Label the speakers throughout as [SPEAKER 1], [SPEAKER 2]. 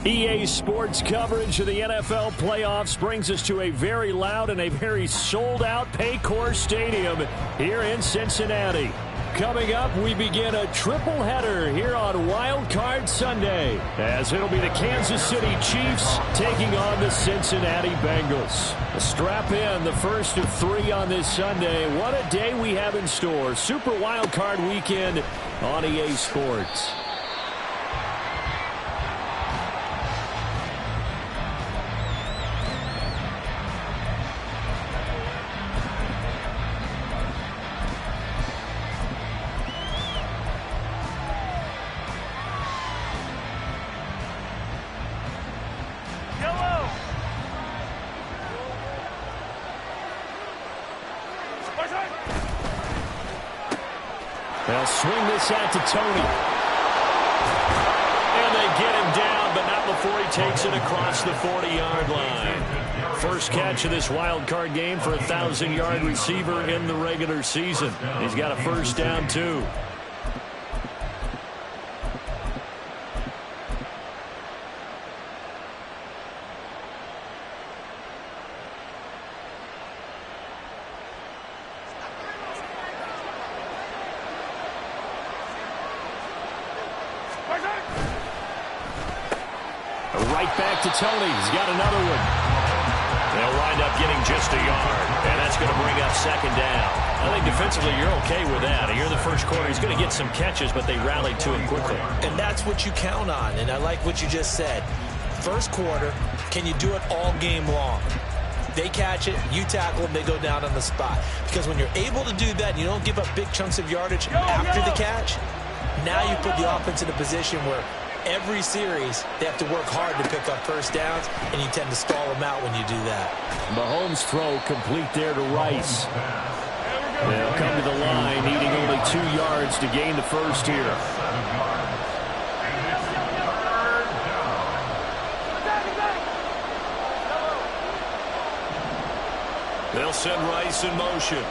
[SPEAKER 1] EA Sports coverage of the NFL playoffs brings us to a very loud and a very sold-out Paycor Stadium here in Cincinnati. Coming up, we begin a triple header here on Wild Card Sunday, as it'll be the Kansas City Chiefs taking on the Cincinnati Bengals. Strap in, the first of 3 on this Sunday. What a day we have in store. Super Wild Card Weekend on EA Sports. They'll swing this out to Tony. And they get him down, but not before he takes it across the 40-yard line. First catch of this wild card game for a 1,000-yard receiver in the regular season. He's got a first down, too. Right back to Tony. He's got another one. They'll wind up getting just a yard, and that's going to bring up second down. I think defensively you're okay with that. Here in the first quarter, he's going to get some catches, but they rallied to him quickly.
[SPEAKER 2] And that's what you count on, and I like what you just said. First quarter, can you do it all game long? They catch it, you tackle them, they go down on the spot. Because when you're able to do that, you don't give up big chunks of yardage after the catch, now you put the offense in a position where every series, they have to work hard to pick up first downs, and you tend to stall them out when you do that.
[SPEAKER 1] Mahomes' throw complete there to Rice. They'll come to the line, needing only 2 yards to gain the first here. They'll send Rice in motion.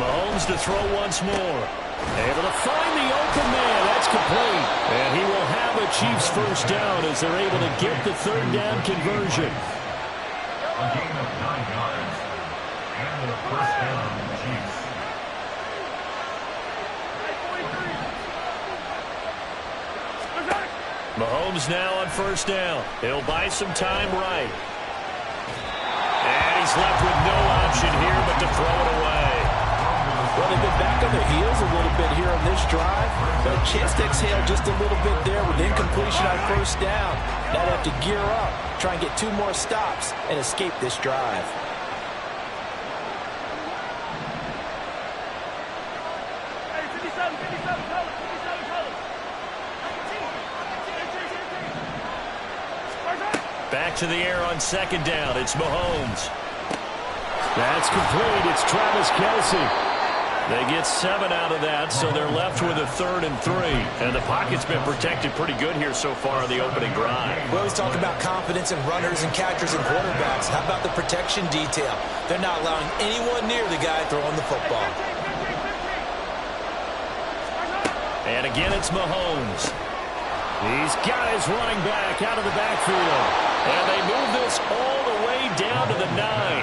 [SPEAKER 1] Mahomes to throw once more. Able to find the open man. That's complete. And he will have a Chiefs first down as they're able to get the third down conversion.
[SPEAKER 3] A gain of 9 yards. And the first down on the Chiefs.
[SPEAKER 1] Mahomes now on first down. He'll buy some time right. And he's left with no option here but to throw it away.
[SPEAKER 2] Well, they've been back on their heels a little bit here on this drive. But a chance to exhale just a little bit there with incompletion on first down. Now they have to gear up, try and get 2 more stops, and escape this drive.
[SPEAKER 1] Back to the air on second down. It's Mahomes. That's complete. It's Travis Kelce. They get 7 out of that, so they're left with a 3rd and 3. And the pocket's been protected pretty good here so far in the opening drive.
[SPEAKER 2] We always talk about confidence in runners and catchers and quarterbacks. How about the protection detail? They're not allowing anyone near the guy throwing the football.
[SPEAKER 1] And again, it's Mahomes. He's got his running back out of the backfield. And they move this all the way down to the 9.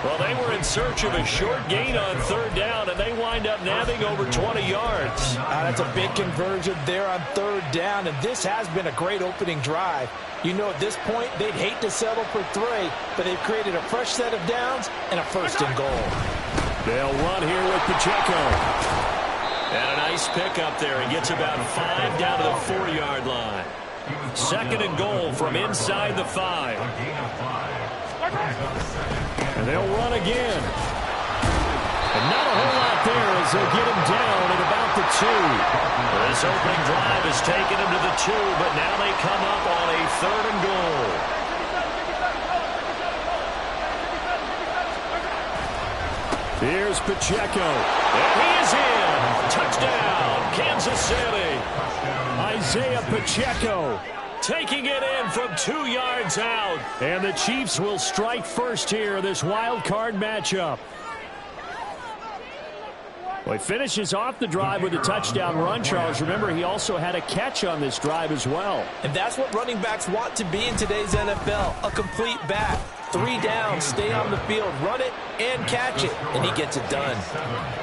[SPEAKER 1] Well, they were in search of a short gain on third down, and they wind up nabbing over 20 yards.
[SPEAKER 2] That's a big conversion there on third down, and this has been a great opening drive. You know, at this point, they'd hate to settle for 3, but they've created a fresh set of downs and a first and goal.
[SPEAKER 1] They'll run here with Pacheco. And a nice pickup there. He gets about 5 down to the 4-yard line. Second and goal from inside the 5. And they'll run again. And not a whole lot there as they'll get him down at about the 2. This opening drive has taken him to the 2, but now they come up on a 3rd and goal. Here's Pacheco. And he is in. Touchdown, Kansas City. Isaiah Pacheco taking it in from 2 yards out. And the Chiefs will strike first here, this wild card matchup. Well, he finishes off the drive with a touchdown run, Charles. Remember, he also had a catch on this drive as well.
[SPEAKER 2] And that's what running backs want to be in today's NFL, a complete back. 3 downs, stay on the field, run it, and catch it, and he gets it done.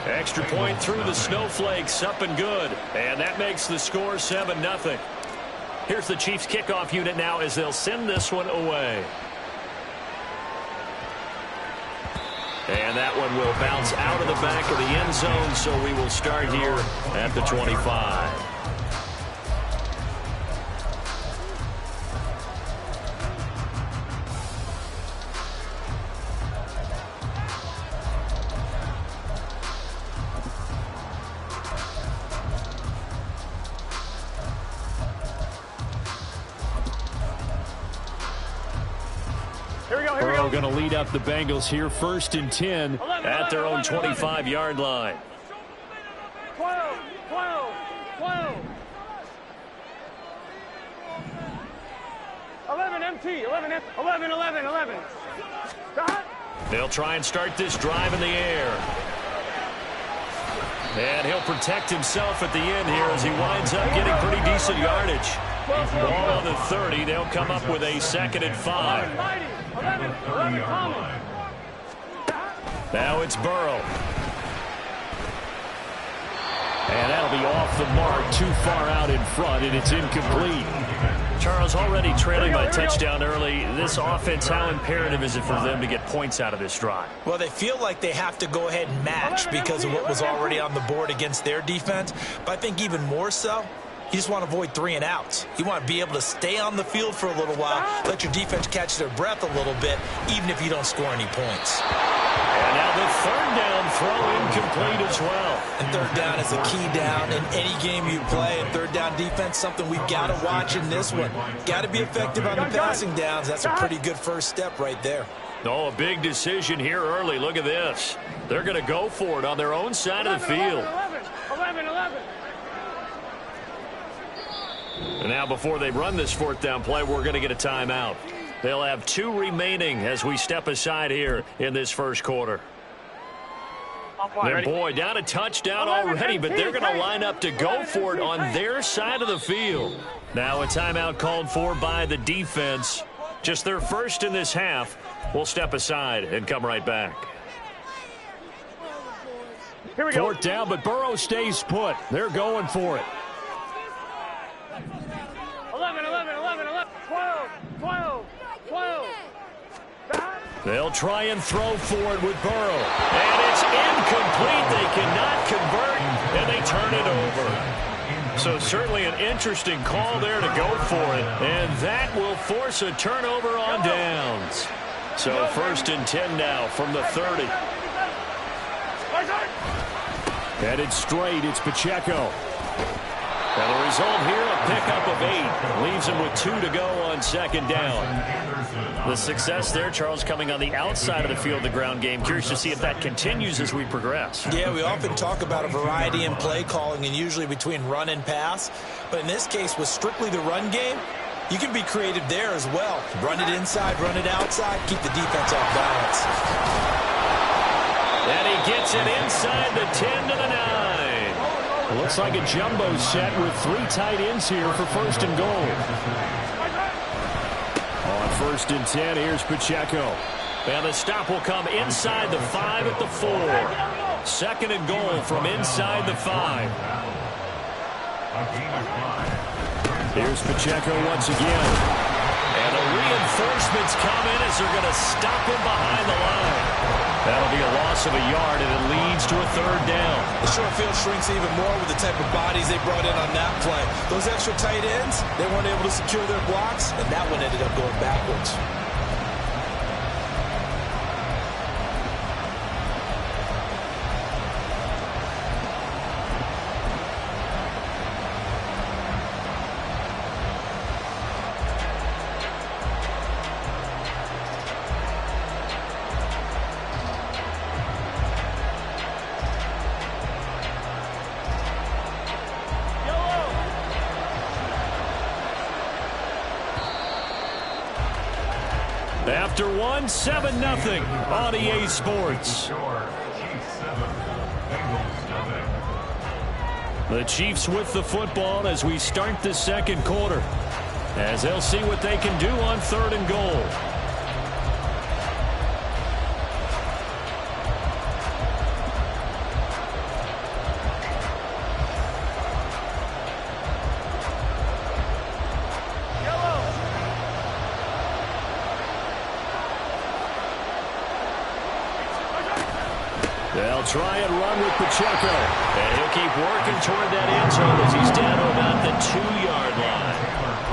[SPEAKER 1] Extra point through the snowflakes, up and good. And that makes the score 7-0. Here's the Chiefs kickoff unit now as they'll send this one away. And that one will bounce out of the back of the end zone, so we will start here at the 25. Burrow going to lead up the Bengals here, 1st and 10 at their own 25-yard line.
[SPEAKER 4] 12, 12, 12. 11 MT, 11, 11, 11, 11.
[SPEAKER 1] They'll try and start this drive in the air. And he'll protect himself at the end here as he winds up getting pretty decent yardage. Ball on the 30. They'll come up with a 2nd and 5. Now it's Burrow. And that'll be off the mark, too far out in front, and it's incomplete. Charles, already trailing by touchdown early. This offense, how imperative is it for them to get points out of this drive?
[SPEAKER 2] Well, they feel like they have to go ahead and match because of what was already on the board against their defense. But I think even more so, you just want to avoid 3 and outs. You want to be able to stay on the field for a little while, let your defense catch their breath a little bit, even if you don't score any points.
[SPEAKER 1] And now the 3rd down throw incomplete as well.
[SPEAKER 2] And 3rd down is a key down in any game you play. And 3rd down defense, something we've got to watch in this one. Got to be effective on the passing downs. That's a pretty good first step right there.
[SPEAKER 1] Oh, a big decision here early. Look at this. They're going to go for it on their own side of the field.
[SPEAKER 4] 11, 11.
[SPEAKER 1] And now before they run this 4th down play, we're going to get a timeout. They'll have 2 remaining as we step aside here in this 1st quarter. Their boy down a touchdown already, but they're going to line up to go for it on their side of the field. Now a timeout called for by the defense. Just their 1st in this half. We'll step aside and come right back.
[SPEAKER 4] Here we go.
[SPEAKER 1] 4th down, but Burrow stays put. They're going for it.
[SPEAKER 4] 11, 11, 11, 11, 12, 12, 12.
[SPEAKER 1] They'll try and throw for it with Burrow. And it's incomplete. They cannot convert, and they turn it over. So certainly an interesting call there to go for it. And that will force a turnover on downs. So 1st and 10 now from the 30. Headed straight, it's Pacheco. Now the result here, a pickup of 8. Leaves him with 2 to go on 2nd down. The success there, Charles, coming on the outside of the field, the ground game. Curious to see if that continues as we progress.
[SPEAKER 2] Yeah, we often talk about a variety in play calling and usually between run and pass. But in this case, with strictly the run game, you can be creative there as well. Run it inside, run it outside, keep the defense off balance.
[SPEAKER 1] And he gets it inside the 10 to the 9. Looks like a jumbo set with 3 tight ends here for 1st and goal. On 1st and 10, here's Pacheco. And the stop will come inside the 5 at the 4. 2nd and goal from inside the 5. Here's Pacheco once again. And the reinforcements come in as they're going to stop him behind the line. That'll be a loss of a yard, and it leads to a 3rd down.
[SPEAKER 2] The short field shrinks even more with the type of bodies they brought in on that play. Those extra tight ends, they weren't able to secure their blocks, and that one ended up going backwards.
[SPEAKER 1] After 7-0 on EA Sports.
[SPEAKER 3] Chiefs 7, Bengals 7.
[SPEAKER 1] The Chiefs with the football as we start the second quarter, as they'll see what they can do on 3rd and goal. They'll try and run with Pacheco. And he'll keep working toward that end zone as he's down to about the 2-yard line.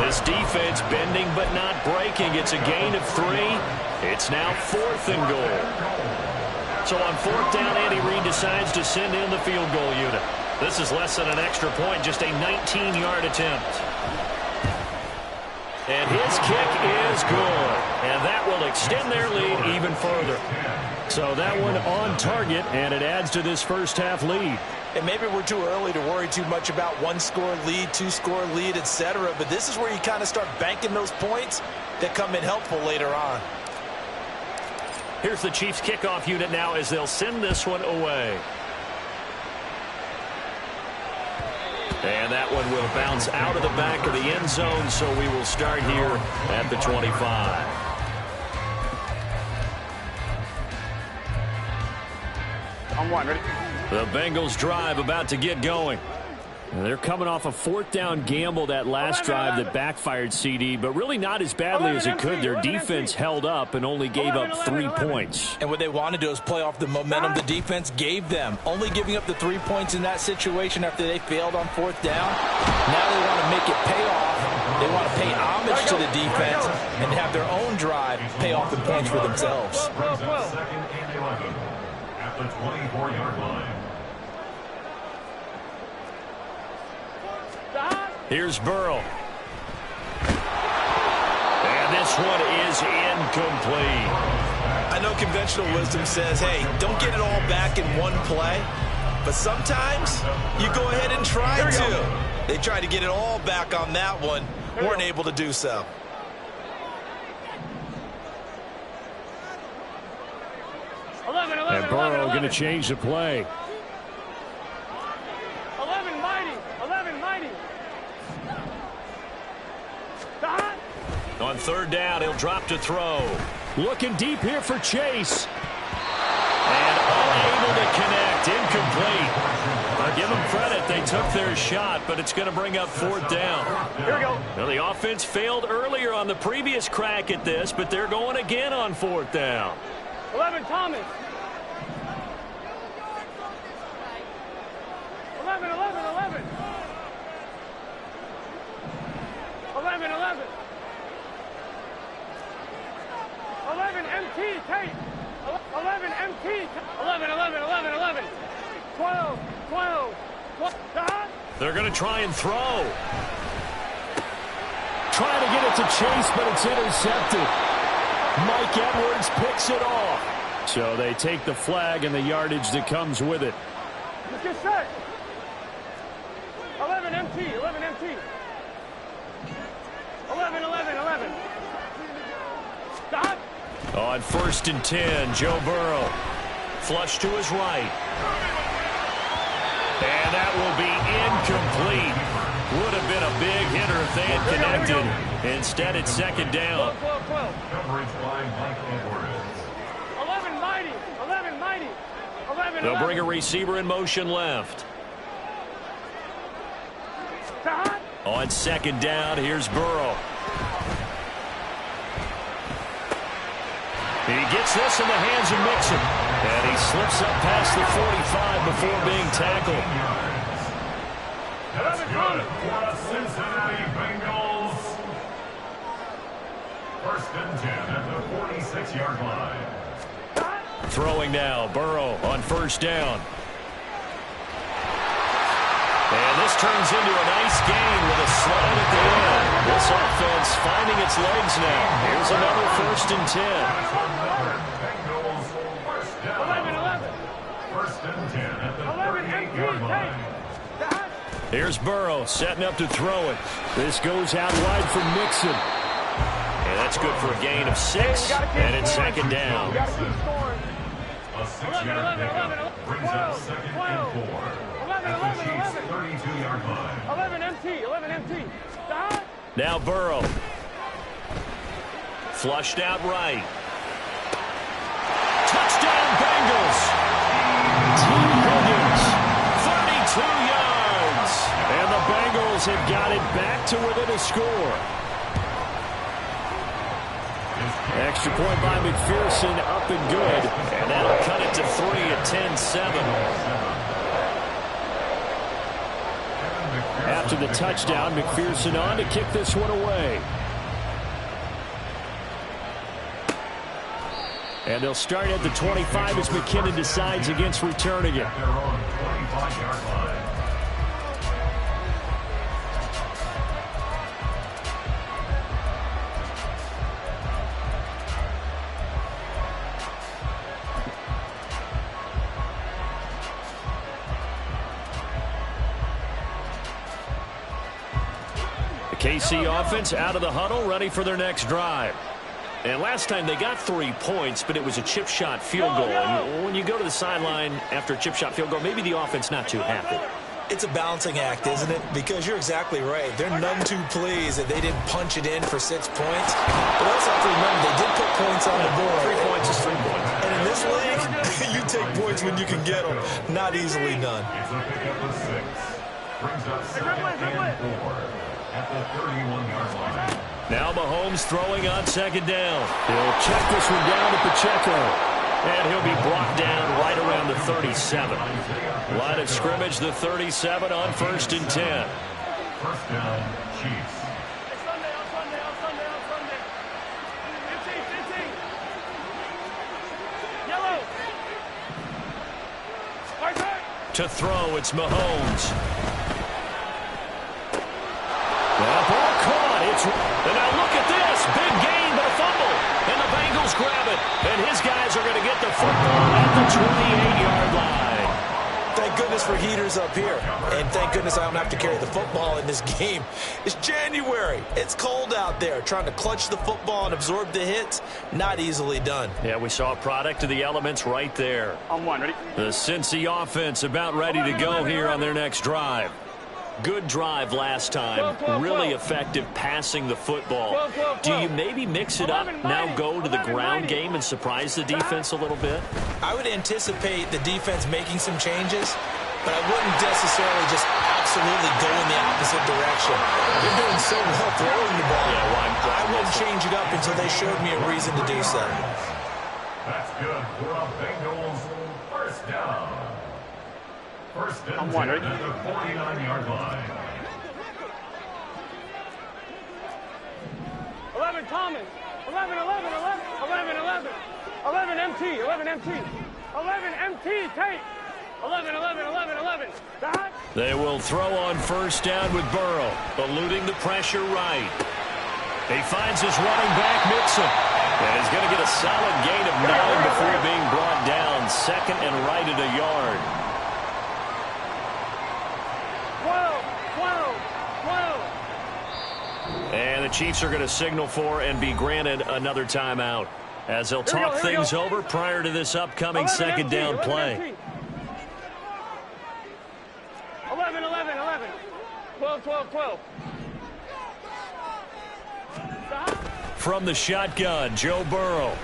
[SPEAKER 1] This defense bending but not breaking. It's a gain of 3. It's now 4th and goal. So on 4th down, Andy Reid decides to send in the field goal unit. This is less than an extra point, just a 19-yard attempt. And his kick is good. And that will extend their lead even further. So that one on target, and it adds to this first half lead.
[SPEAKER 2] And maybe we're too early to worry too much about 1-score lead, 2-score lead, etc. But this is where you kind of start banking those points that come in helpful later on.
[SPEAKER 1] Here's the Chiefs kickoff unit now as they'll send this one away. And that one will bounce out of the back of the end zone, so we will start here at the 25.
[SPEAKER 4] On 1, ready?
[SPEAKER 1] The Bengals drive about to get going. They're coming off a 4th down gamble that last drive that backfired, CD, but really not as badly as it could. Their defense held up and only gave up 3 points.
[SPEAKER 2] And what they want to do is play off the momentum the defense gave them. Only giving up the 3 points in that situation after they failed on 4th down. Now they want to make it pay off. They want to pay homage to the defense and have their own drive pay off the points for themselves.
[SPEAKER 3] 2nd and 11 at the 24-yard line.
[SPEAKER 1] Here's Burrow. And this one is incomplete.
[SPEAKER 2] I know conventional wisdom says, hey, don't get it all back in one play. But sometimes you go ahead and try to. They tried to get it all back on that one. Weren't able to do so.
[SPEAKER 1] And Burrow going to change the play.
[SPEAKER 4] 11 mighty. 11 mighty.
[SPEAKER 1] On 3rd down, he'll drop to throw. Looking deep here for Chase. And unable to connect. Incomplete. I'll give them credit. They took their shot, but it's going to bring up 4th down.
[SPEAKER 4] Here we go.
[SPEAKER 1] Now, the offense failed earlier on the previous crack at this, but they're going again on 4th down.
[SPEAKER 4] 11 Thomas. 11. 11 MT tape. 11 MT. 11. 12.
[SPEAKER 1] They're going to try and throw. Trying to get it to Chase, but it's intercepted. Mike Edwards picks it off. So they take the flag and the yardage that comes with it.
[SPEAKER 4] Let's get set. 11 MT. 11 MT. 11. Stop.
[SPEAKER 1] On 1st and 10, Joe Burrow. Flush to his right. And that will be incomplete. Would have been a big hitter if they had connected. Instead, it's 2nd down.
[SPEAKER 4] 12.
[SPEAKER 3] Coverage by Mike Edwards.
[SPEAKER 4] 11 mighty. 11.
[SPEAKER 1] They'll bring a receiver in motion left. On 2nd down, here's Burrow. He gets this in the hands of Mixon. And he slips up past the 45 before being tackled.
[SPEAKER 3] That's good for the Cincinnati Bengals. 1st and 10 at the 46-yard line.
[SPEAKER 1] Throwing now, Burrow on 1st down. And this turns into a nice gain with a slide at the end. This offense finding its legs now. Here's another 1st and 10.
[SPEAKER 3] Bengals 1st down.
[SPEAKER 4] 11.
[SPEAKER 3] 1st and 10 at the
[SPEAKER 4] 11
[SPEAKER 3] 38-yard line.
[SPEAKER 1] Here's Burrow setting up to throw it. This goes out wide for Mixon. And that's good for a gain of 6. And it's 2nd down.
[SPEAKER 3] A 6-yard pickup brings up 2nd and 4. At the Chiefs' 22-yard line.
[SPEAKER 4] 11 MT, 11 MT. Stop.
[SPEAKER 1] Now Burrow. Flushed out right. Touchdown Bengals. T. Higgins, 32 yards. And the Bengals have got it back to within a score. Extra point by McPherson, up and good. And that'll cut it to 3 at 10-7. After the touchdown, McPherson on to kick this one away. And they'll start at the 25 as McKinnon decides against returning it.
[SPEAKER 3] Their own 25-yard line.
[SPEAKER 1] The KC offense out of the huddle, ready for their next drive. And last time they got 3 points, but it was a chip shot field goal. And when you go to the sideline after a chip shot field goal, maybe the offense not too happy.
[SPEAKER 2] It's a balancing act, isn't it? Because you're exactly right. They're none too pleased that they didn't punch it in for 6 points. But also have to remember, they did put points on the board.
[SPEAKER 1] 3 points is 3 points.
[SPEAKER 2] And in this league, you take points when you can get them. Not easily done.
[SPEAKER 3] It's a pickup of 6. Brings up 2nd and 4 at the 31-yard line.
[SPEAKER 1] Now Mahomes throwing on 2nd down. He'll check this one down to Pacheco. And he'll be brought down right around the 37. Line of scrimmage, the 37 on 1st and 10.
[SPEAKER 3] First down, Chiefs.
[SPEAKER 4] Sunday, on Sunday, on Sunday, on Sunday. 15, 15. Yellow. Right back.
[SPEAKER 1] To throw, it's Mahomes. That ball caught. And now look at this. Big gain, but a fumble. And the Bengals grab it. And his guys are going to get the football at the 28-yard line.
[SPEAKER 2] Thank goodness for heaters up here. And thank goodness I don't have to carry the football in this game. It's January. It's cold out there. Trying to clutch the football and absorb the hits, not easily done.
[SPEAKER 1] Yeah, we saw a product of the elements right there.
[SPEAKER 4] On one, ready?
[SPEAKER 1] The Cincy offense about ready to go here on their next drive. Good drive last time. Really effective passing the football. Do you maybe mix it up, now go to the ground game and surprise the defense a little bit?
[SPEAKER 2] I would anticipate the defense making some changes, but I wouldn't necessarily just absolutely go in the opposite direction. They're doing so well throwing the ball.
[SPEAKER 1] Yeah,
[SPEAKER 2] I wouldn't change it up until they showed me a reason to do so.
[SPEAKER 3] That's good for a Bengals first down. First and 10 at the 49-yard line.
[SPEAKER 4] 11 Thomas. 11, 11, 11, 11, 11. 11 MT, 11 MT. 11 MT, Tate. 11, 11, 11, 11. Dot.
[SPEAKER 1] They will throw on first down with Burrow, eluding the pressure right. He finds his running back, Mixon. And he's going to get a solid gain of 9 before being brought down. 2nd and right at a yard.
[SPEAKER 4] 12, 12, 12.
[SPEAKER 1] And the Chiefs are going to signal for and be granted another timeout as they'll talk things over prior to this upcoming 2nd down play.
[SPEAKER 4] 11, 11, 11. 12, 12, 12. Stop.
[SPEAKER 1] From the shotgun, Joe Burrow.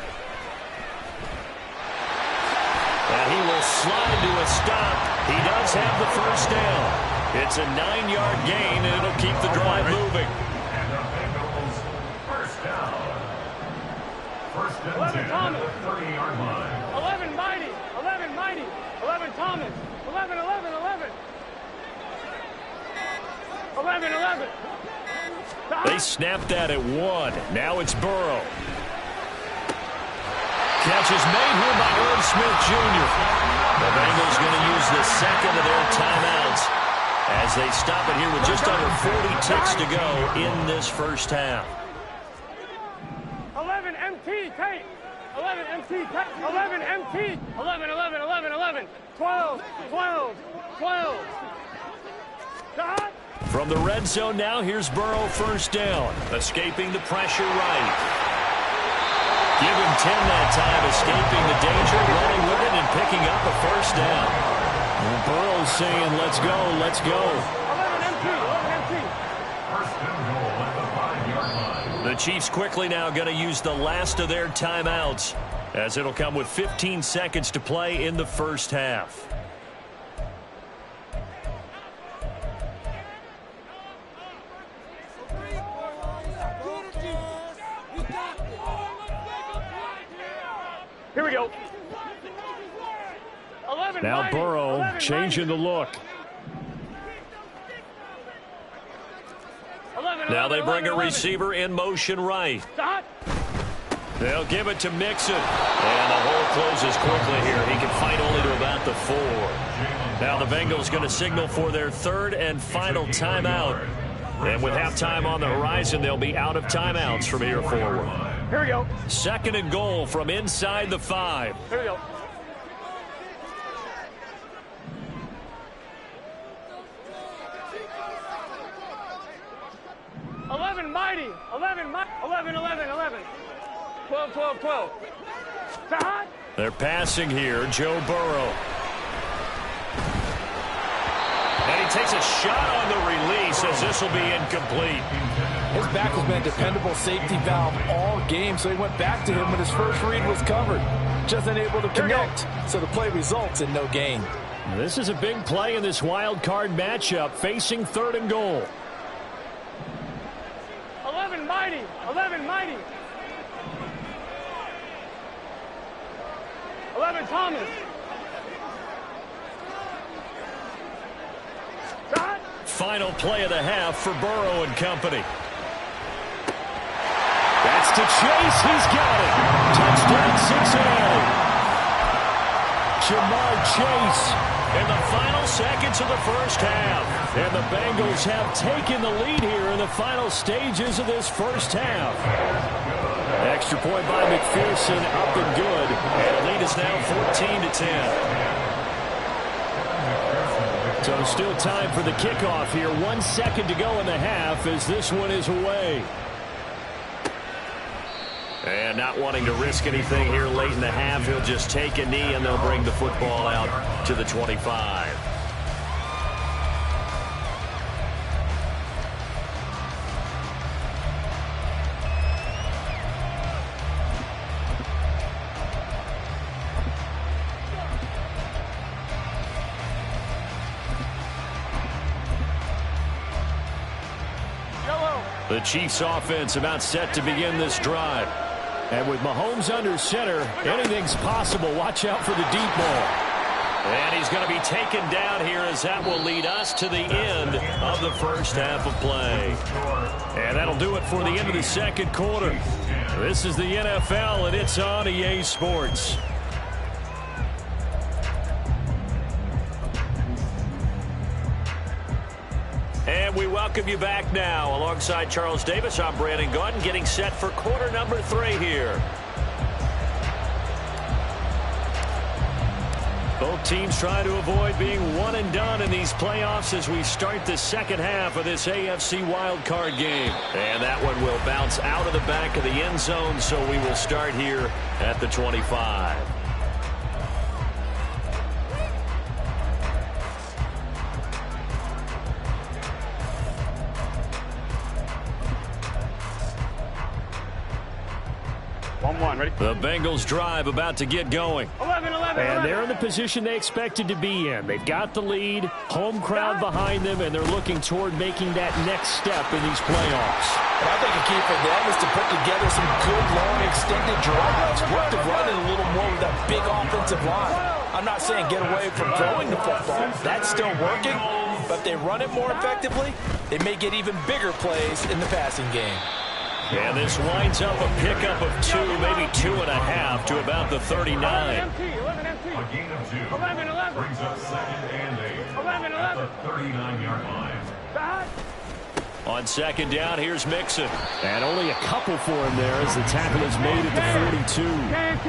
[SPEAKER 1] And he will slide to a stop. He does have the first down. It's a 9-yard gain, and it'll keep the drive moving.
[SPEAKER 3] And the Bengals first down. First and 10 at the 30-yard line.
[SPEAKER 4] 11 Mighty. 11 Mighty. 11 Thomas. 11, 11, 11. 11, 11. Stop.
[SPEAKER 1] They snapped that at 1. Now it's Burrow. Catch is made here by Irv Smith Jr. The Bengals going to use the second of their timeouts as they stop it here with just under 40 ticks to go in this first half.
[SPEAKER 4] 11 MT, Tate. 11 MT, Tate. 11 MT. 11, 11, 11, 11. 12, 12, 12. Stop.
[SPEAKER 1] From the red zone now, here's Burrow first down. Escaping the pressure right. Give him 10 that time, escaping the danger, running with it, and picking up a first down. And Burrow's saying, let's go, let's go.
[SPEAKER 4] 11 MT, 11 MT.
[SPEAKER 3] First and goal at the 5-yard line.
[SPEAKER 1] The Chiefs quickly now going to use the last of their timeouts, as it'll come with 15 seconds to play in the first half.
[SPEAKER 4] Here we go. 11
[SPEAKER 1] Now
[SPEAKER 4] mighty,
[SPEAKER 1] Burrow
[SPEAKER 4] 11
[SPEAKER 1] changing the
[SPEAKER 4] mighty.
[SPEAKER 1] look.
[SPEAKER 4] 11,
[SPEAKER 1] Now they
[SPEAKER 4] 11,
[SPEAKER 1] bring a
[SPEAKER 4] 11.
[SPEAKER 1] receiver in motion right.
[SPEAKER 4] Stop.
[SPEAKER 1] They'll give it to Mixon. And the hole closes quickly here. He can fight only to about the 4. Now the Bengals going to signal for their third and final timeout. And with halftime on the horizon, they'll be out of timeouts from here forward.
[SPEAKER 4] Here we go.
[SPEAKER 1] Second and goal from inside the 5.
[SPEAKER 4] Here we go. Mighty. 11, 11, 11, 11. 12, 12, 12. Stop.
[SPEAKER 1] They're passing here, Joe Burrow. And he takes a shot on the release as this will be incomplete.
[SPEAKER 5] His back has been a dependable safety valve all game, so he went back to him when his first read was covered. Just unable to connect, so the play results in no gain.
[SPEAKER 1] This is a big play in this wild card matchup, facing third and goal.
[SPEAKER 4] 11 mighty. 11 mighty. 11 Thomas. Shot.
[SPEAKER 1] Final play of the half for Burrow and company. That's to Chase. He's got it. Touchdown Cincinnati. Jamar Chase in the final seconds of the first half. And the Bengals have taken the lead here in the final stages of this first half. Extra point by McPherson, up and good. And the lead is now 14-10. So still time for the kickoff here. 1 second to go in the half as this one is away. And not wanting to risk anything here late in the half, he'll just take a knee and they'll bring the football out to the 25. The Chiefs offense about set to begin this drive. And with Mahomes under center, anything's possible. Watch out for the deep ball. And he's going to be taken down here as that will lead us to the end of the first half of play. And that'll do it for the end of the second quarter. This is the NFL, and it's on EA Sports. And we welcome you back now. Alongside Charles Davis, I'm Brandon Gaudin, getting set for quarter number 3 here. Both teams try to avoid being one and done in these playoffs as we start the second half of this AFC wildcard game. And that one will bounce out of the back of the end zone, so we will start here at the 25.
[SPEAKER 4] Ready?
[SPEAKER 1] The Bengals drive about to get going.
[SPEAKER 4] 11, 11,
[SPEAKER 1] And
[SPEAKER 4] 11.
[SPEAKER 1] they're in the position they expected to be in. They've got the lead, home crowd behind them, and they're looking toward making that next step in these playoffs.
[SPEAKER 5] And I think a key for them is to put together some good, long, extended drives. Work the run in a little more with that big offensive line. I'm not saying get away from throwing the football. That's still working. But if they run it more effectively, they may get even bigger plays in the passing game.
[SPEAKER 1] And this winds up a pickup of 2, maybe 2.5 to about the 39.
[SPEAKER 4] 11 MT, 11 MT.
[SPEAKER 3] A gain of 2.
[SPEAKER 4] 11, 11.
[SPEAKER 3] Brings up second and 8.
[SPEAKER 4] 11,
[SPEAKER 3] At
[SPEAKER 4] 11.
[SPEAKER 3] the 39-yard line.
[SPEAKER 4] Stop.
[SPEAKER 1] On second down, here's Mixon. And only a couple for him there as the tackle is made at the 42.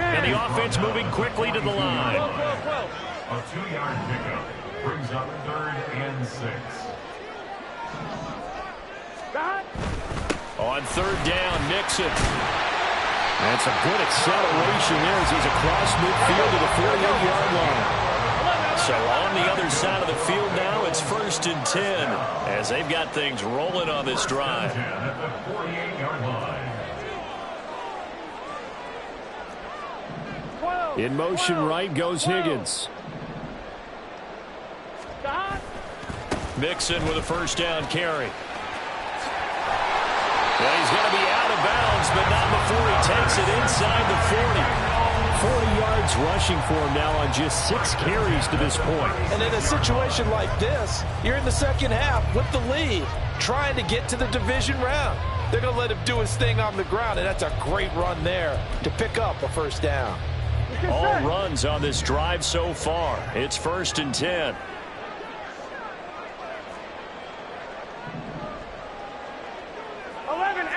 [SPEAKER 1] And the offense moving quickly to the line.
[SPEAKER 4] 12, 12, 12.
[SPEAKER 3] A 2-yard pickup. Brings up third and 6.
[SPEAKER 4] Stop.
[SPEAKER 1] On third down, Mixon. That's a good acceleration there as he's across midfield to the 48-yard line. So on the other side of the field now, it's 1st and 10 as they've got things rolling on this drive.
[SPEAKER 3] At the 48-yard line.
[SPEAKER 1] In motion right goes Higgins. Mixon with a first down carry. Well, he's going to be out of bounds, but not before he takes it inside the 40. 40 yards rushing for him now on just 6 carries to this point.
[SPEAKER 5] And in a situation like this, you're in the second half with the lead, trying to get to the division round. They're going to let him do his thing on the ground, and that's a great run there to pick up a first down.
[SPEAKER 1] All runs on this drive so far. It's 1st and 10.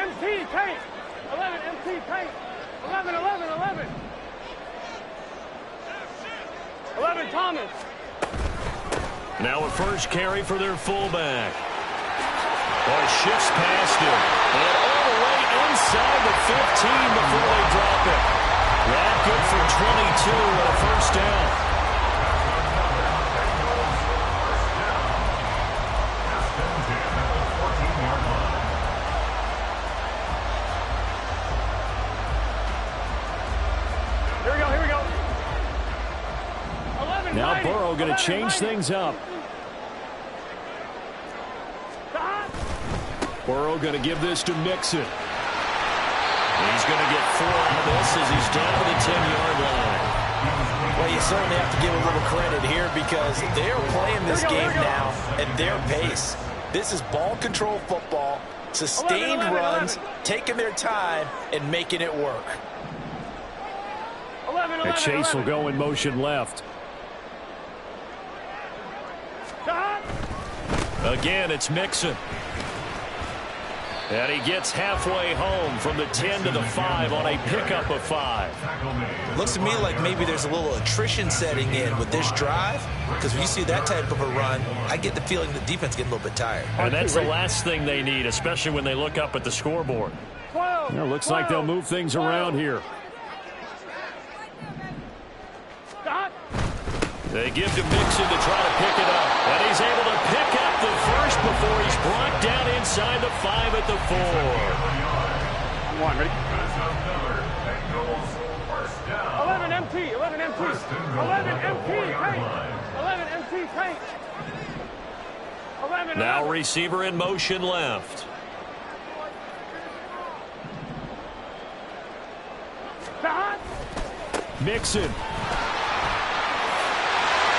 [SPEAKER 4] MT paint. 11 MT paint. 11 Thomas.
[SPEAKER 1] Now a first carry for their fullback. Boy, shifts past him. And all the way inside the 15 before they drop it. That good for 22 and a first down. Now Burrow going to change things up. Burrow going to give this to Mixon. He's going to get 4 out of this as he's down to the 10-yard line.
[SPEAKER 5] Well, you certainly have to give a little credit here because they're playing this game now at their pace. This is ball control football, sustained runs, taking their time, and making it work.
[SPEAKER 1] And Chase will go in motion left. Again, it's Mixon. And he gets halfway home from the 10 to the 5 on a pickup of 5.
[SPEAKER 2] Looks to me like maybe there's a little attrition setting in with this drive, because when you see that type of a run, I get the feeling the defense getting a little bit tired.
[SPEAKER 1] And that's the last thing they need, especially when they look up at the scoreboard. It looks like they'll move things around here. They give to Mixon to try to pick it up. And he's able to pick up the first before he's brought down inside the 5 at the 4.
[SPEAKER 4] Come on, ready? 11 MT, 11 MT. 11 MT, paint. 11 MT, paint. 11.
[SPEAKER 1] Now receiver in motion left. Mixon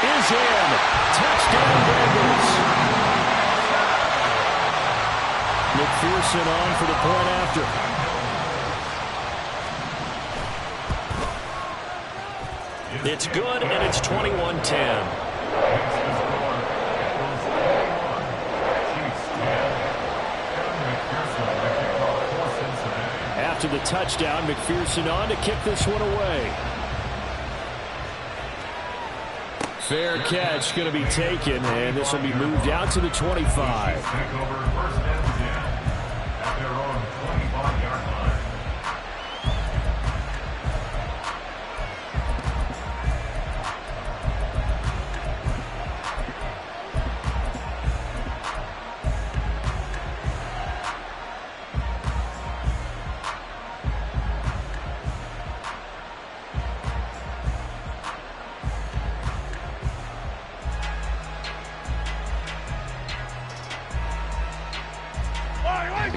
[SPEAKER 1] is in. Touchdown Bengals. McPherson on for the point after. It's good, and it's 21-10. After the touchdown, McPherson on to kick this one away. Fair catch going to be taken, and this will be moved out to the 25.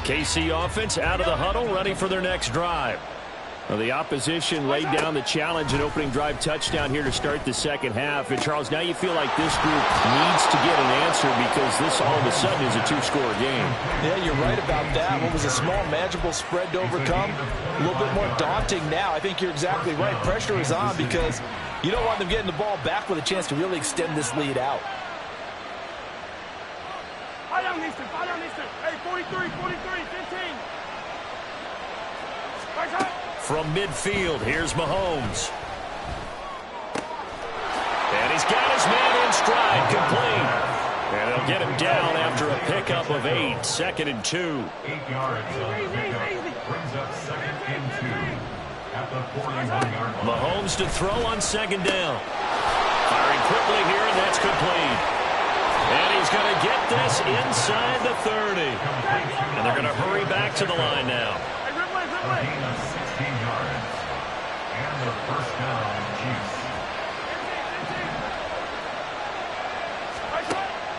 [SPEAKER 1] KC offense out of the huddle, ready for their next drive. Well, the opposition laid down the challenge and opening drive touchdown here to start the second half. And, Charles, now you feel like this group needs to get an answer because this all of a sudden is a 2-score game.
[SPEAKER 5] Yeah, you're right about that. What was a small, manageable spread to overcome, a little bit more daunting now. I think you're exactly right. Pressure is on because you don't want them getting the ball back with a chance to really extend this lead out.
[SPEAKER 4] Hey, 43, 43, 15.
[SPEAKER 1] From midfield, here's Mahomes. And he's got his man in stride, complete. And they'll get him down after a pickup of 8, 2nd and 2.
[SPEAKER 3] 8 yards on the pickup. Brings up 2nd and 2 at the 41-yard line.
[SPEAKER 1] Mahomes to throw on 2nd down. Firing Throwing quickly here, and that's complete. And he's going to get this inside the 30. And they're going to hurry back to the line now.
[SPEAKER 3] Gain of 16 yards. And the first down, Chiefs.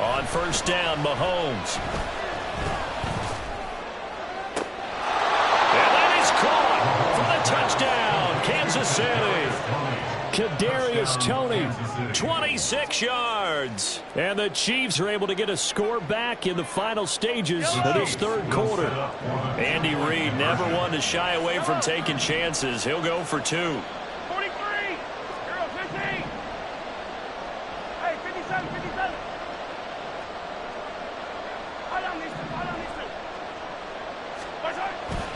[SPEAKER 1] On first down, Mahomes. And that is caught for the touchdown, Kansas City. Kadarius Toney, 26 yards. And the Chiefs are able to get a score back in the final stages of this third quarter. Andy Reid never one to shy away from taking chances. He'll go for 2.
[SPEAKER 4] 43, 15. Hey, 57, 57.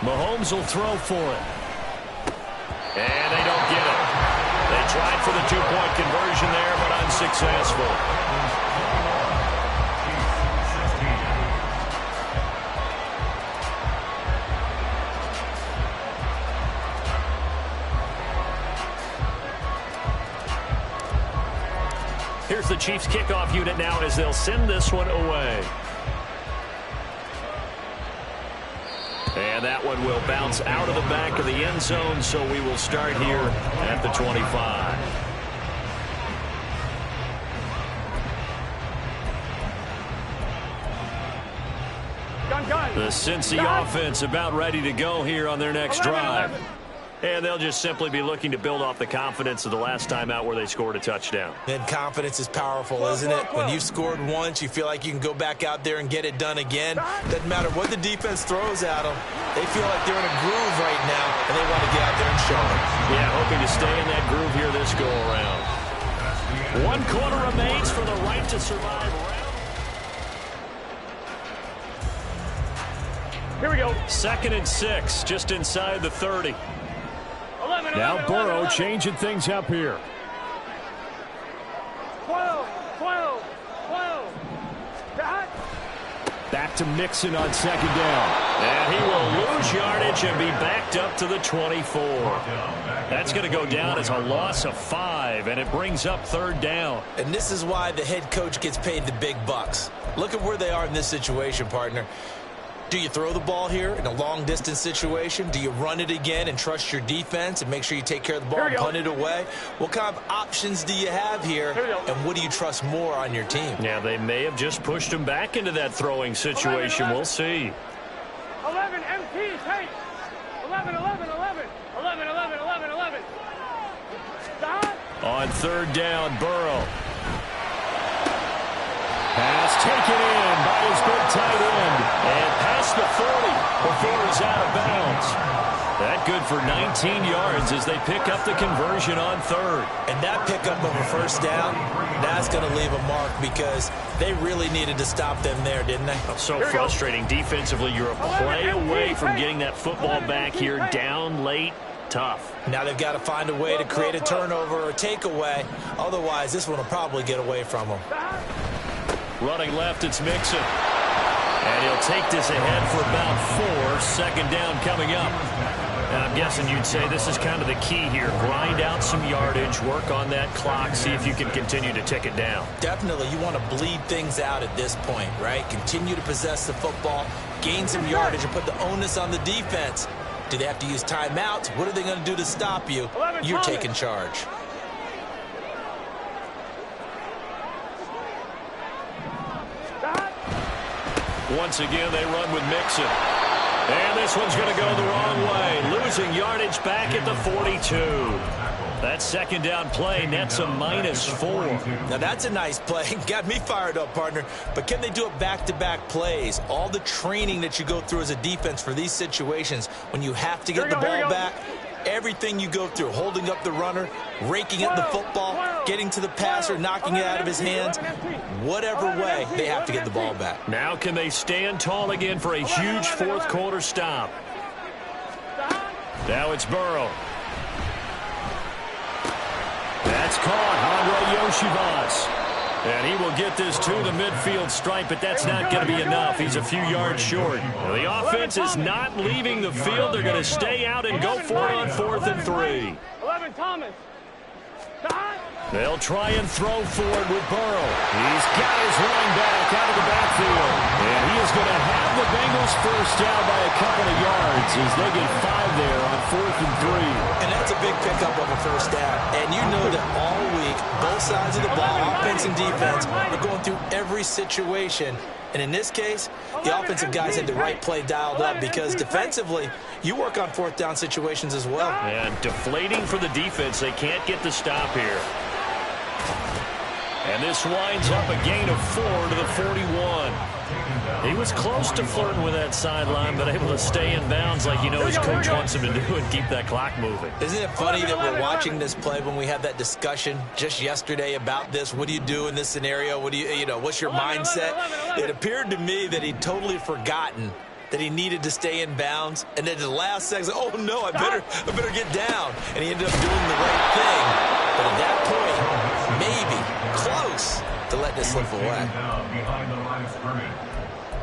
[SPEAKER 1] Mahomes will throw for it. And they don't get it. They tried for the 2-point conversion there, but unsuccessful. Here's the Chiefs kickoff unit now as they'll send this one away. And that one will bounce out of the back of the end zone, so we will start here at the 25. The Cincy offense about ready to go here on their next drive. And they'll just simply be looking to build off the confidence of the last time out where they scored a touchdown.
[SPEAKER 2] And confidence is powerful, isn't it? When you've scored once, you feel like you can go back out there and get it done again. Doesn't matter what the defense throws at them. They feel like they're in a groove right now, and they want to get out there and show it.
[SPEAKER 1] Yeah, hoping to stay in that groove here this go-around. 1 quarter remains for the right to survive round.
[SPEAKER 4] Here we go.
[SPEAKER 1] 2nd and 6, just inside the 30.
[SPEAKER 4] 11,
[SPEAKER 1] Now
[SPEAKER 4] 11,
[SPEAKER 1] Burrow
[SPEAKER 4] 11.
[SPEAKER 1] changing things up here.
[SPEAKER 4] 12, 12, 12.
[SPEAKER 1] Back to Mixon on 2nd down. And he will lose yardage and be backed up to the 24. That's going to go down as a loss of 5, and it brings up 3rd down.
[SPEAKER 2] And this is why the head coach gets paid the big bucks. Look at where they are in this situation, partner. Do you throw the ball here in a long-distance situation? Do you run it again and trust your defense and make sure you take care of the ball and punt it away? What kind of options do you have here, and what do you trust more on your team?
[SPEAKER 1] Yeah, they may have just pushed him back into that throwing situation. We'll see.
[SPEAKER 4] 11, MT, take. 11, 11, 11. 11, 11, 11, 11. Stop.
[SPEAKER 1] On 3rd down, Burrow. Pass taken in by his big tight end. And past the 40 before he's out of bounds. That good for 19 yards as they pick up the conversion on 3rd.
[SPEAKER 2] And that pickup of a 1st down, that's going to leave a mark because they really needed to stop them there, didn't they?
[SPEAKER 1] So frustrating defensively. You're a play away from getting that football back here down late. Tough.
[SPEAKER 2] Now they've got to find a way to create a turnover or a takeaway. Otherwise, this one will probably get away from them.
[SPEAKER 1] Running left, it's Mixon. And he'll take this ahead for about 4. 2nd down coming up. And I'm guessing you'd say this is kind of the key here. Grind out some yardage, work on that clock, see if you can continue to tick it down.
[SPEAKER 2] Definitely, you want to bleed things out at this point, right? Continue to possess the football, gain some yardage, and put the onus on the defense. Do they have to use timeouts? What are they going to do to stop you? You're taking charge.
[SPEAKER 1] Once again, they run with Mixon. And this one's going to go the wrong way. Losing yardage back at the 42. That 2nd down play nets a -4.
[SPEAKER 2] Now, that's a nice play. Got me fired up, partner. But can they do it back-to-back plays? All the training that you go through as a defense for these situations, when you have to get the ball back, everything you go through, holding up the runner, raking at the football, getting to the passer, knocking it out of his hands, whatever way, they have to get the ball back.
[SPEAKER 1] Now can they stand tall again for a huge 4th quarter stop? Now it's Burrow. That's caught. Andre Yoshivas. And he will get this to the midfield stripe, but that's not going to be enough. He's a few yards short. Now, the offense is not leaving the field. They're going to stay out and go for it on 4th and 3.
[SPEAKER 4] 11, Thomas.
[SPEAKER 1] They'll try and throw for it with Burrow. He's got his running back out of the backfield. And he is going to have the Bengals first down by a couple of yards as they get 5 there on 4th and 3.
[SPEAKER 2] And that's a big pickup of a first down. And you know that all week, both sides of the ball, offense and defense, are going through every situation. And in this case, the offensive guys had the right play dialed up because defensively, you work on 4th down situations as well.
[SPEAKER 1] And deflating for the defense. They can't get the stop here. And this winds up a gain of 4 to the 41. He was close to flirting with that sideline, but able to stay in bounds like his coach wants him to do and keep that clock moving.
[SPEAKER 2] Isn't it funny that we're watching this play when we had that discussion just yesterday about this? What do you do in this scenario? What do what's your mindset? It appeared to me that he'd totally forgotten that he needed to stay in bounds, and then at the last second, oh no, I better get down. And he ended up doing the right thing. But at that point, maybe close to let this slip away.
[SPEAKER 3] Behind the line of scrimmage.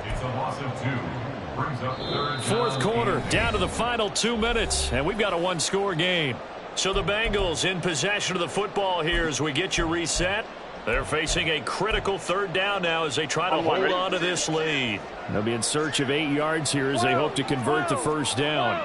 [SPEAKER 3] It's a loss of 2. Brings up 3rd.
[SPEAKER 1] 4th quarter, down to the final 2 minutes, and we've got a 1-score game. So the Bengals in possession of the football here as we get you reset. They're facing a critical 3rd down now as they try to hold on to this lead. They'll be in search of 8 yards here as they hope to convert the first down.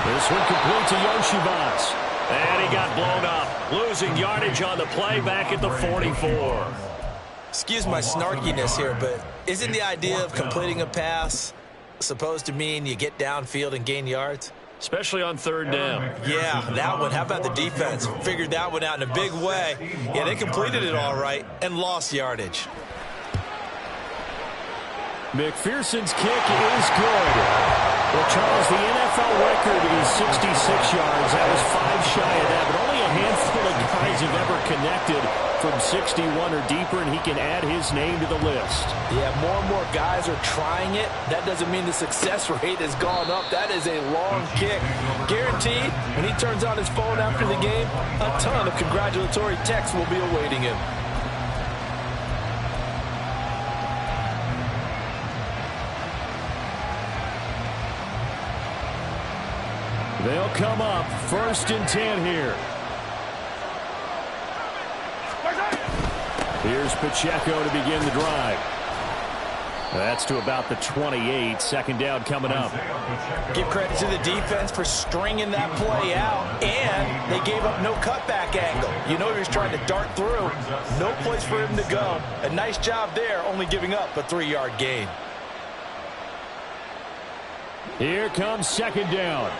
[SPEAKER 1] This one complete to Yoshibas. And he got blown up. Losing yardage on the play back at the 44.
[SPEAKER 2] Excuse my snarkiness here, but isn't the idea of completing a pass supposed to mean you get downfield and gain yards?
[SPEAKER 1] Especially on 3rd down.
[SPEAKER 2] Yeah, that one. How about the defense? Figured that one out in a big way. Yeah, they completed it all right and lost yardage.
[SPEAKER 1] McPherson's kick is good. Well, Charles, the NFL record is 66 yards. That was 5 shy of that, but only a handful of guys have ever connected from 61 or deeper, and he can add his name to the list.
[SPEAKER 5] Yeah, more and more guys are trying it. That doesn't mean the success rate has gone up. That is a long kick. Guaranteed, when he turns on his phone after the game, a ton of congratulatory texts will be awaiting him.
[SPEAKER 1] They'll come up 1st and 10 here. Here's Pacheco to begin the drive. That's to about the 28. 2nd down coming up.
[SPEAKER 2] Give credit to the defense for stringing that play out, and they gave up no cutback angle. You know he was trying to dart through. No place for him to go. A nice job there, only giving up a 3-yard gain.
[SPEAKER 1] Here comes 2nd down.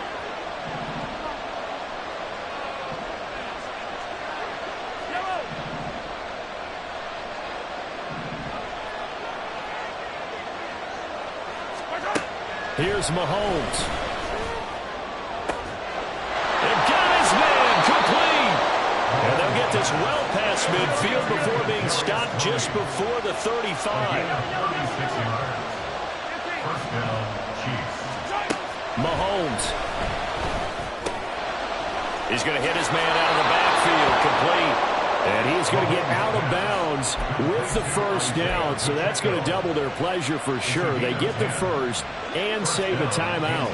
[SPEAKER 1] Here's Mahomes. They've got his man complete. And they'll get this well past midfield before being stopped just before the 35. Mahomes. He's going to hit his man out of the backfield, complete. And he's going to get out of bounds with the first down, so that's going to double their pleasure for sure. They get the first and save a timeout.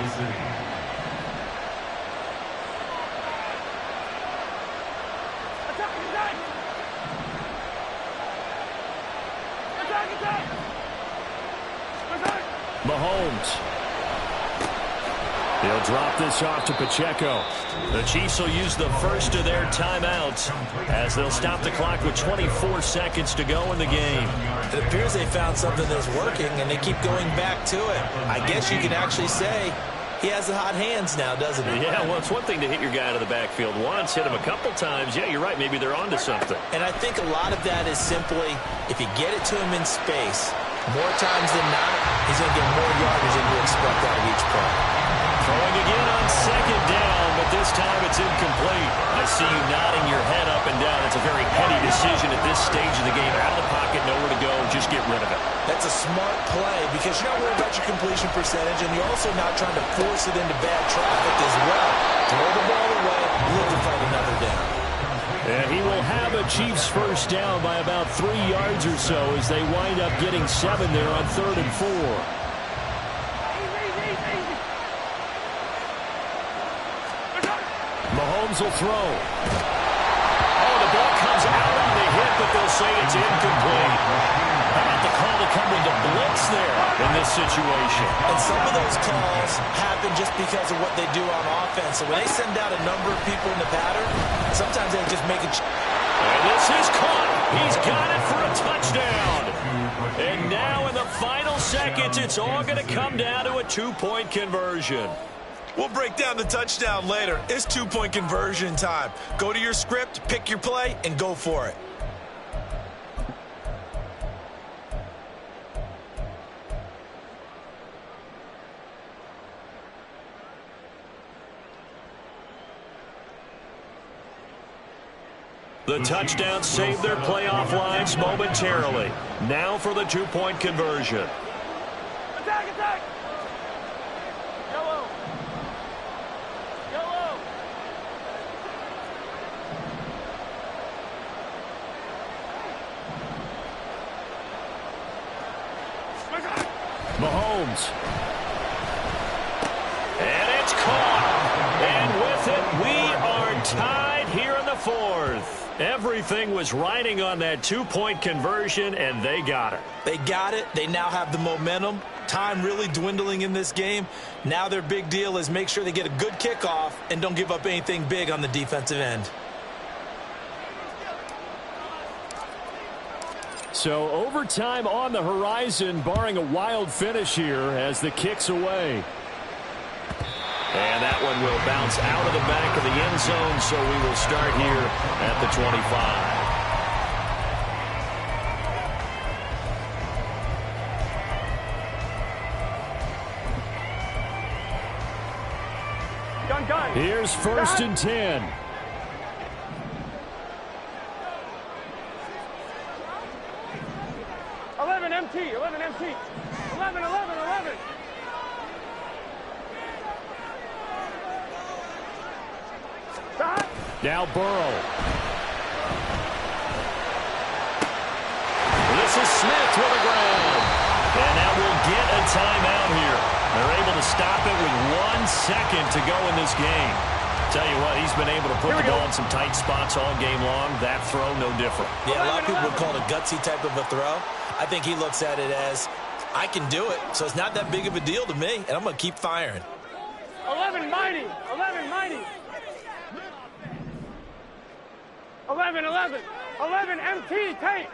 [SPEAKER 1] Mahomes. He'll drop this off to Pacheco. The Chiefs will use the first of their timeouts as they'll stop the clock with 24 seconds to go in the game.
[SPEAKER 2] It appears they found something that's working, and they keep going back to it. I guess you can actually say he has the hot hands now, doesn't he?
[SPEAKER 1] Yeah, well, it's one thing to hit your guy out of the backfield once, hit him a couple times. Yeah, you're right. Maybe they're onto something.
[SPEAKER 2] And I think a lot of that is simply if you get it to him in space, more times than not, he's going to get more yardage than you expect out of each play.
[SPEAKER 1] Throwing again on 2nd down, but this time it's incomplete. I see you nodding your head up and down. It's a very heady decision at this stage of the game. Out of the pocket, nowhere to go. Just get rid of it.
[SPEAKER 2] That's a smart play because you're not worried about your completion percentage, and you're also not trying to force it into bad traffic as well. Throw the ball away, live to fight another down.
[SPEAKER 1] And he will have a Chiefs first down by about 3 yards or so as they wind up getting 7 there on 3rd and 4. Mahomes will throw. Oh, the ball comes out on the hit, but they'll say it's incomplete. How about the call to come with the blitz there in this situation?
[SPEAKER 2] And some of those calls happen just because of what they do on offense. So when they send out a number of people in the pattern, sometimes they just make it.
[SPEAKER 1] And this is caught. He's got it for a touchdown. And now in the final seconds, it's all going to come down to a two-point conversion.
[SPEAKER 2] We'll break down the touchdown later. It's two-point conversion time. Go to your script, pick your play, and go for it.
[SPEAKER 1] The touchdown saved their playoff lives momentarily. Now for the two-point conversion.
[SPEAKER 4] Attack, attack! Yellow! Yellow!
[SPEAKER 1] Mahomes. And it's caught. And with it, we are tied here in the fourth. Everything was riding on that two-point conversion, and they got it.
[SPEAKER 2] They got it. They now have the momentum. Time really dwindling in this game. Now their big deal is make sure they get a good kickoff and don't give up anything big on the defensive end.
[SPEAKER 1] So overtime on the horizon, barring a wild finish here as the kick's away. And that one will bounce out of the back of the end zone, so we will start here at the 25.
[SPEAKER 4] Gun.
[SPEAKER 1] Here's first and 10.
[SPEAKER 4] MT, 11 MT. 11. Stop.
[SPEAKER 1] Now Burrow. This is Smith with the ground. And now we'll get a timeout here. They're able to stop it with 1 second to go in this game. Tell you what, he's been able to put the ball in some tight spots all game long. That throw, no different.
[SPEAKER 2] Yeah, a lot of people would call it a gutsy type of a throw. I think he looks at it as, I can do it, so it's not that big of a deal to me, and I'm going to keep firing.
[SPEAKER 4] 11 mighty. 11 MT, tape.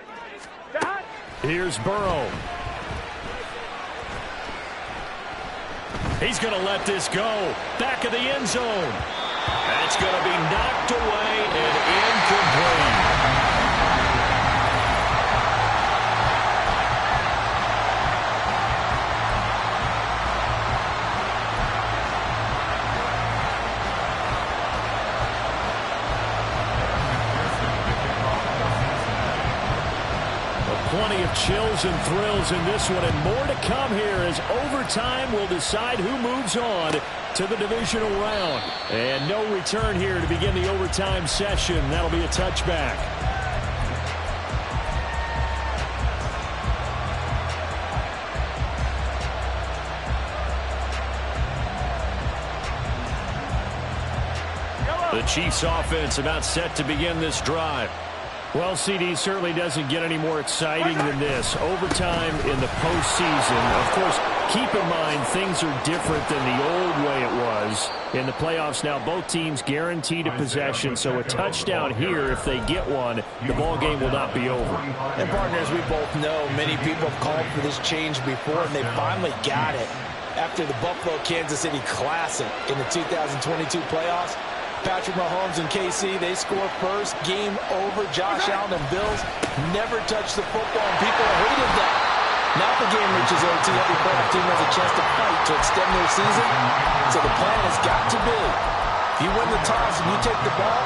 [SPEAKER 4] Dot.
[SPEAKER 1] Here's Burrow. He's going to let this go. Back of the end zone. That's going to be knocked away and incomplete. Plenty of chills and thrills in this one, and more to come here as overtime will decide who moves on to the divisional round. And no return here to begin the overtime session. That'll be a touchback. The Chiefs offense about set to begin this drive. Well, CD, certainly doesn't get any more exciting than this. Overtime in the postseason. Of course, keep in mind things are different than the old way it was. In the playoffs now, both teams guaranteed a possession, so a touchdown here, if they get one, the ball game will not be over.
[SPEAKER 2] And partners, we both know many people have called for this change before, and they finally got it. After the Buffalo-Kansas City Classic in the 2022 playoffs, Patrick Mahomes and KC, they score first. Game over. Josh Allen and Bills never touched the football, and people hated that. Now the game reaches OT. Every playoff team has a chance to fight to extend their season. So the plan has got to be, if you win the toss and you take the ball,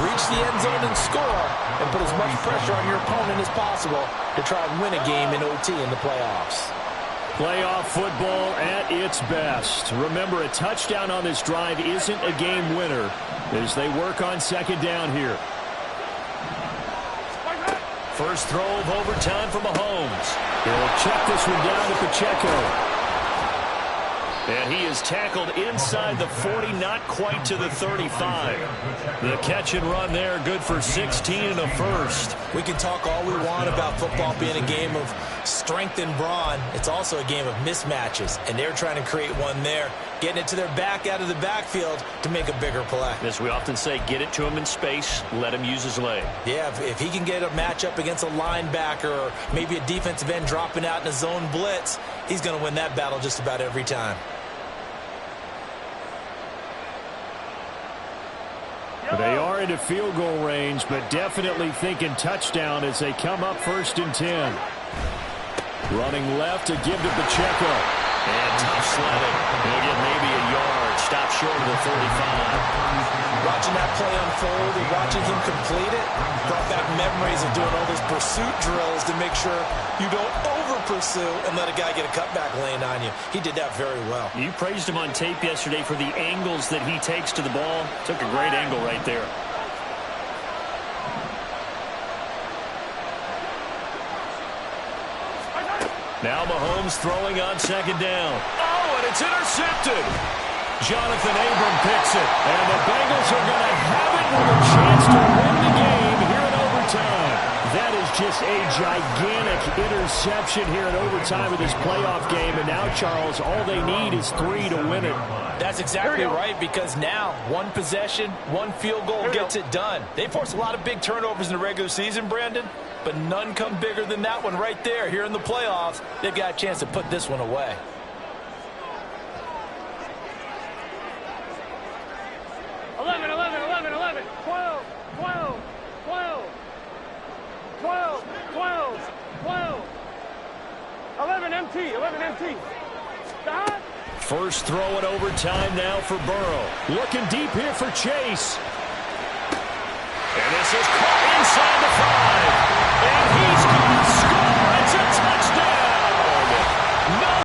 [SPEAKER 2] reach the end zone and score, and put as much pressure on your opponent as possible to try and win a game in OT in the playoffs.
[SPEAKER 1] Playoff football at its best. Remember, a touchdown on this drive isn't a game winner as they work on second down here. First throw of overtime for Mahomes. He'll check this one down to Pacheco. And he is tackled inside the 40, not quite to the 35. The catch and run there, good for 16 and a first.
[SPEAKER 2] We can talk all we want about football being a game of strength and brawn. It's also a game of mismatches, and they're trying to create one there, getting it to their back out of the backfield to make a bigger play.
[SPEAKER 1] As we often say, get it to him in space, let him use his leg.
[SPEAKER 2] Yeah, if he can get a matchup against a linebacker or maybe a defensive end dropping out in a zone blitz, he's going to win that battle just about every time.
[SPEAKER 1] They are into field goal range, but definitely thinking touchdown as they come up 1st and 10. Running left to give to Pacheco. And tough sledding. He'll get maybe a yard. Stop short of the 35.
[SPEAKER 2] Watching that play unfold and watching him complete it brought back memories of doing all those pursuit drills to make sure you don't over-pursue and let a guy get a cutback lane on you. He did that very well.
[SPEAKER 1] You praised him on tape yesterday for the angles that he takes to the ball. Took a great angle right there. Now Mahomes throwing on 2nd down. Oh, and it's intercepted. Jonathan Abram picks it. And the Bengals are going to have it with a chance to win the game here in overtime. That is just a gigantic interception here in overtime of this playoff game. And now, Charles, all they need is 3 to win it.
[SPEAKER 5] That's exactly right, because now one possession, one field goal gets it done. They force a lot of big turnovers in the regular season, Brandon, but none come bigger than that one right there. Here in the playoffs, they've got a chance to put this one away.
[SPEAKER 4] MT. Stop.
[SPEAKER 1] First throw in overtime now for Burrow. Looking deep here for Chase. And this is caught inside